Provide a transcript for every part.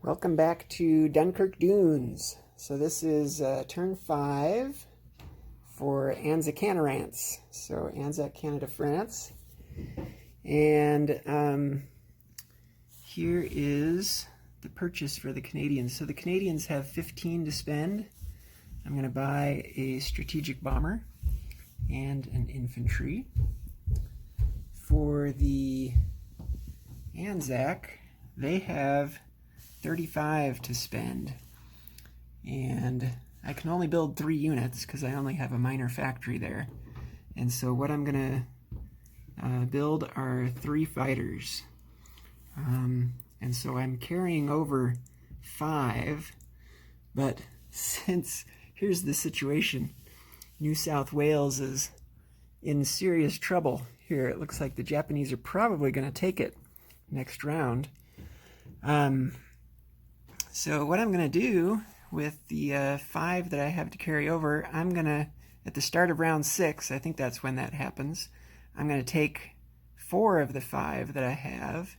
Welcome back to Dunkirk Dunes. So this is turn 5 for Anzacanarance. So Anzac, Canada, France. And here is the purchase for the Canadians. So the Canadians have 15 to spend. I'm going to buy a strategic bomber and an infantry. For the Anzac, they have 35 to spend, and I can only build 3 units because I only have a minor factory there. And so what I'm gonna build are 3 fighters, and so I'm carrying over 5, but since here's the situation, New South Wales is in serious trouble here. It looks like the Japanese are probably going to take it next round. So what I'm going to do with the 5 that I have to carry over, I'm going to, at the start of round 6, I think that's when that happens, I'm going to take 4 of the 5 that I have,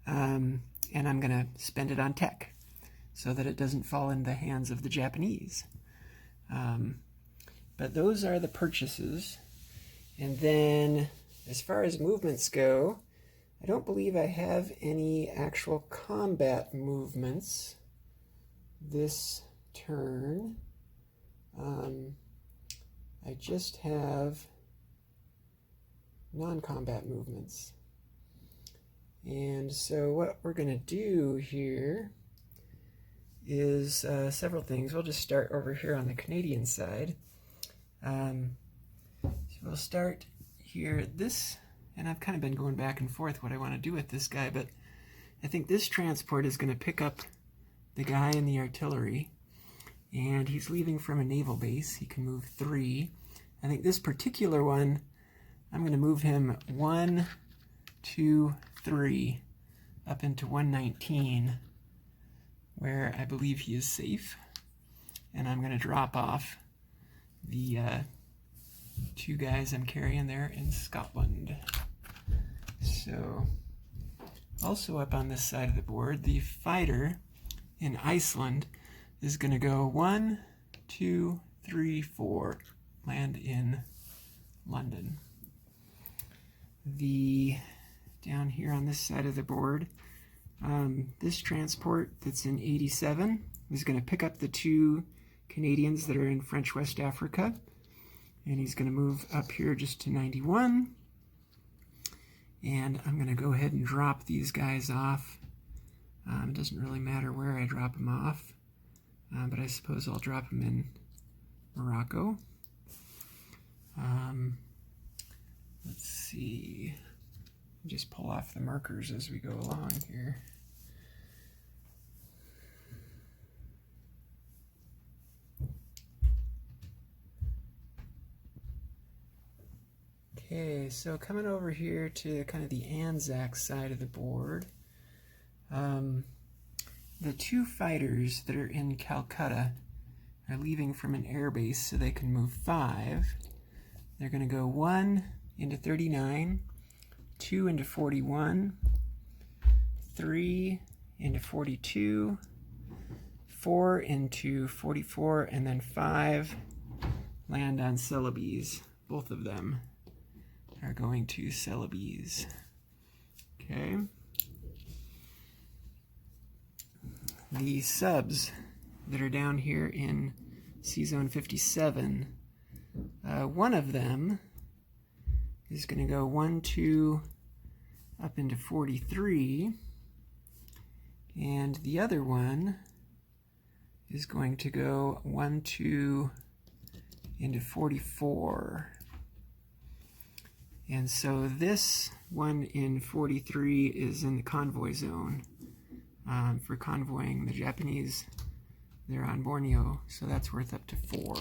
and I'm going to spend it on tech so that it doesn't fall in the hands of the Japanese. But those are the purchases. And then as far as movements go, I don't believe I have any actual combat movements this turn. I just have non-combat movements. And so what we're going to do here is several things. We'll just start over here on the Canadian side. So we'll start here. This, and I've kind of been going back and forth what I want to do with this guy, but I think this transport is going to pick up the guy in the artillery, and he's leaving from a naval base. He can move 3. I think this particular one, I'm going to move him 1, 2, 3 up into 119, where I believe he is safe, and I'm going to drop off the 2 guys I'm carrying there in Scotland. So also up on this side of the board, the fighter in Iceland is going to go 1, 2, 3, 4, land in London. Down here on this side of the board, this transport that's in 87 is going to pick up the 2 Canadians that are in French West Africa, and he's going to move up here just to 91, and I'm going to go ahead and drop these guys off. It doesn't really matter where I drop them off, but I suppose I'll drop them in Morocco. Let's see, just pull off the markers as we go along here. Okay, so coming over here to kind of the Anzac side of the board, the 2 fighters that are in Calcutta are leaving from an air base so they can move 5. They're going to go 1 into 39, 2 into 41, 3 into 42, 4 into 44, and then 5 land on Celebes. Both of them are going to Celebes. Okay. The subs that are down here in C-Zone 57, one of them is going to go 1, 2 up into 43, and the other one is going to go 1, 2 into 44. And so this one in 43 is in the convoy zone for convoying the Japanese. They're on Borneo, so that's worth up to 4.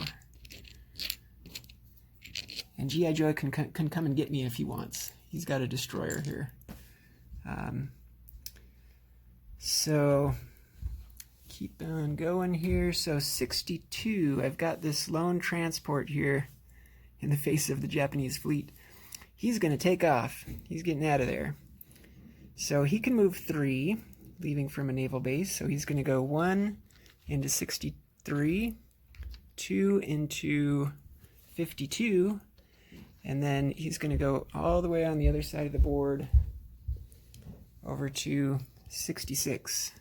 And G.I. Joe can come and get me if he wants. He's got a destroyer here. So keep on going here. So 62, I've got this lone transport here in the face of the Japanese fleet. He's going to take off. He's getting out of there. So he can move 3. leaving from a naval base. So he's going to go 1 into 63, 2 into 52, and then he's going to go all the way on the other side of the board over to 66.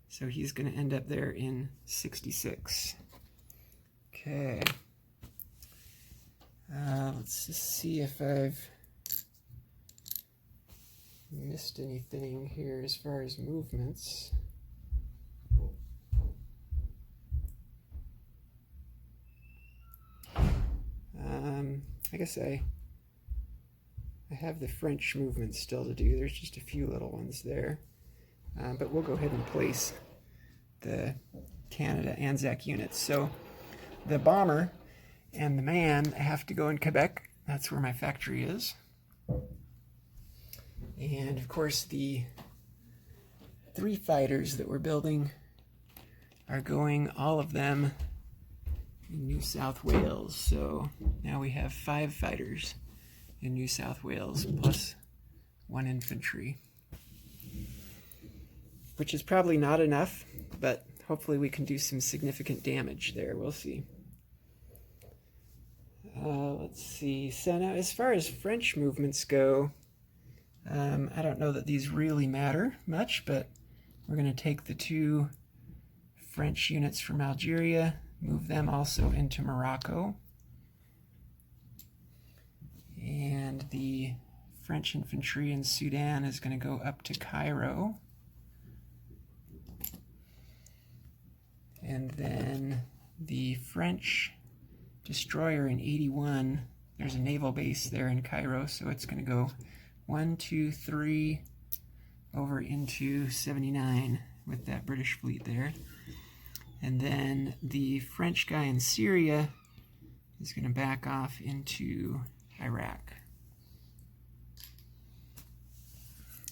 So he's going to end up there in 66. Okay. Let's just see if I've missed anything here as far as movements. I guess I have the French movement still to do. There's just a few little ones there. But we'll go ahead and place the Canada Anzac units. So the bomber and the man have to go in Quebec. That's where my factory is. And of course the 3 fighters that we're building are going, all of them, in New South Wales. So now we have 5 fighters in New South Wales plus 1 infantry, which is probably not enough, but hopefully we can do some significant damage there. We'll see. Let's see. So now as far as French movements go, I don't know that these really matter much, but we're going to take the 2 French units from Algeria, move them also into Morocco. And the French infantry in Sudan is going to go up to Cairo. And then the French destroyer in 81, there's a naval base there in Cairo, so it's going to go 1, 2, 3 over into 79 with that British fleet there. And then the French guy in Syria is going to back off into Iraq.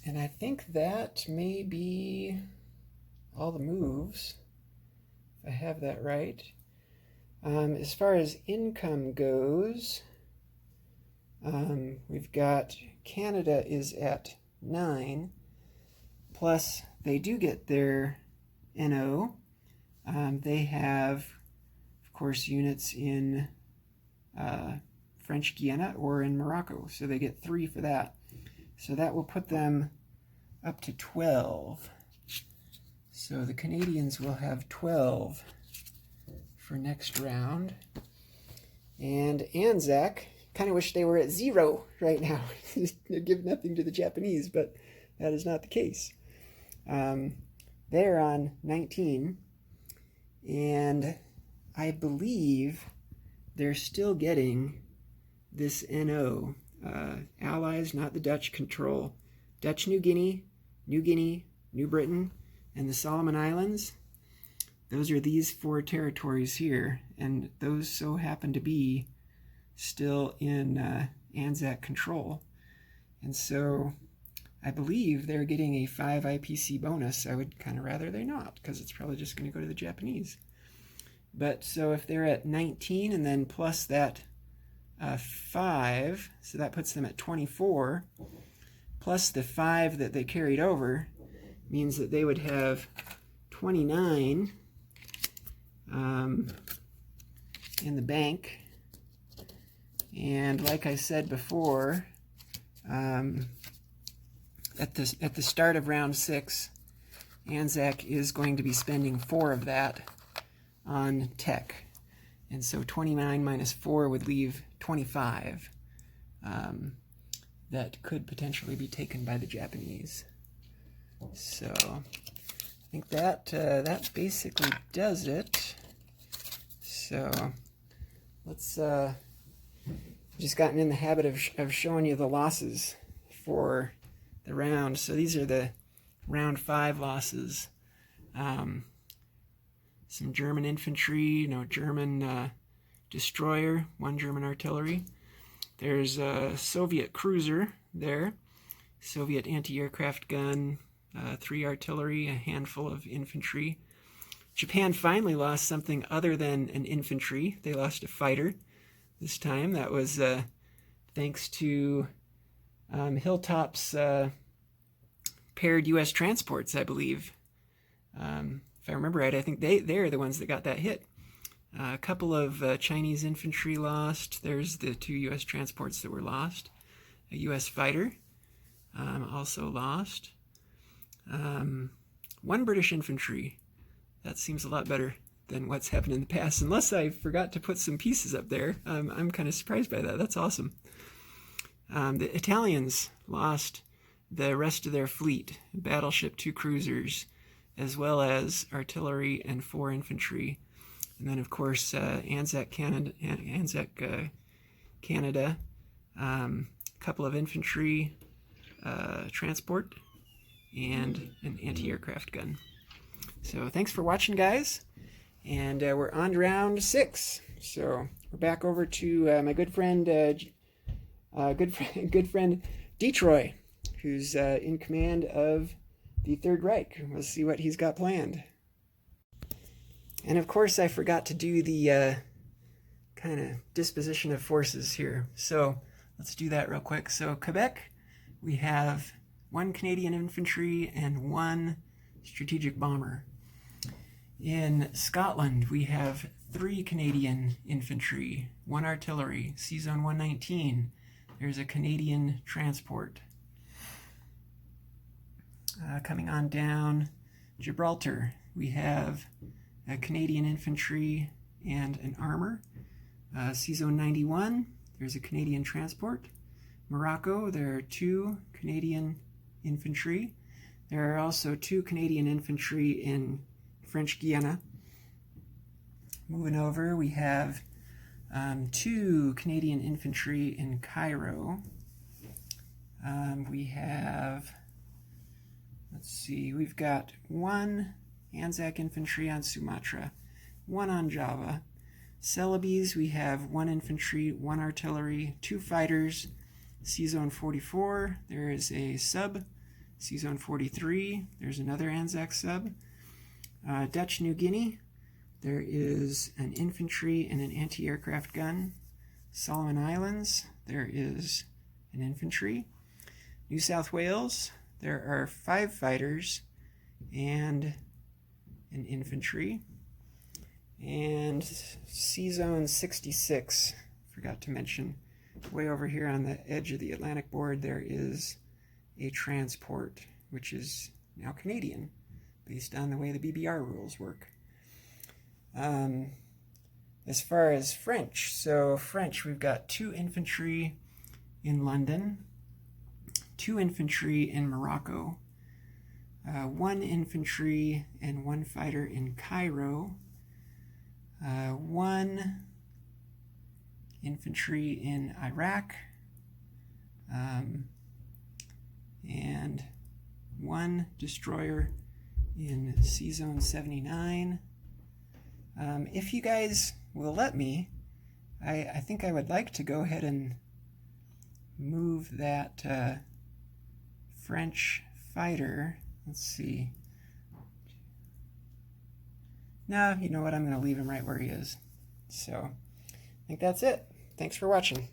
And I think that may be all the moves, if I have that right. As far as income goes, we've got Canada is at 9, plus they do get their NO. They have, of course, units in French Guiana or in Morocco, so they get 3 for that. So that will put them up to 12. So the Canadians will have 12 for next round. And Anzac, kind of wish they were at 0 right now. They give nothing to the Japanese, but that is not the case. They're on 19. And I believe they're still getting this NO. Allies, not the Dutch, control Dutch New Guinea, New Britain, and the Solomon Islands. Those are these 4 territories here, and those so happen to be still in Anzac control. And so I believe they're getting a 5 IPC bonus. I would kind of rather they're not, because it's probably just going to go to the Japanese. But so if they're at 19 and then plus that 5, so that puts them at 24, plus the 5 that they carried over, means that they would have 29 in the bank. And like I said before, at the start of round 6, Anzac is going to be spending 4 of that on tech. And so 29 minus 4 would leave 25 that could potentially be taken by the Japanese. So I think that that basically does it. So let's just gotten in the habit of showing you the losses for the round. So these are the round 5 losses. Some German infantry, German destroyer, 1 German artillery. There's a Soviet cruiser there, Soviet anti-aircraft gun, 3 artillery, a handful of infantry. Japan finally lost something other than an infantry. They lost a fighter this time. That was thanks to Hilltop's paired U.S. transports, I believe. If I remember right, I think they're the ones that got that hit. A couple of Chinese infantry lost. There's the 2 U.S. transports that were lost. A U.S. fighter also lost. 1 British infantry. That seems a lot better than what's happened in the past, unless I forgot to put some pieces up there. I'm kind of surprised by that. That's awesome. The Italians lost the rest of their fleet, battleship, 2 cruisers, as well as artillery and 4 infantry. And then, of course, Anzac Canada, a couple of infantry transport, and an anti-aircraft gun. So thanks for watching, guys. And we're on to round 6. So we're back over to my good friend Detroit, who's in command of the Third Reich. We'll see what he's got planned. And of course, I forgot to do the kind of disposition of forces here. So let's do that real quick. So Quebec, we have 1 Canadian infantry and 1 strategic bomber. In Scotland, we have 3 Canadian infantry, 1 artillery, C-Zone 119. There's a Canadian transport. Coming on down, Gibraltar, we have a Canadian infantry and an armor. C-Zone 91, there's a Canadian transport. Morocco, there are 2 Canadian infantry. There are also 2 Canadian infantry in French Guiana. Moving over, we have 2 Canadian infantry in Cairo. We have, let's see, we've got 1 Anzac infantry on Sumatra, 1 on Java. Celebes, we have 1 infantry, 1 artillery, 2 fighters. C-Zone 44, there is a sub. C-Zone 43, there's another Anzac sub. Dutch New Guinea, there is an infantry and an anti-aircraft gun. Solomon Islands, there is an infantry. New South Wales, there are 5 fighters and an infantry. And C-Zone 66, forgot to mention, way over here on the edge of the Atlantic board, there is a transport, which is now Canadian, based on the way the BBR rules work. As far as French, so French, we've got 2 infantry in London, 2 infantry in Morocco, 1 infantry and 1 fighter in Cairo, 1 infantry in Iraq, and 1 destroyer in C-Zone 79. If you guys will let me, I think I would like to go ahead and move that French fighter. Let's see. No, you know what? I'm going to leave him right where he is. So I think that's it. Thanks for watching.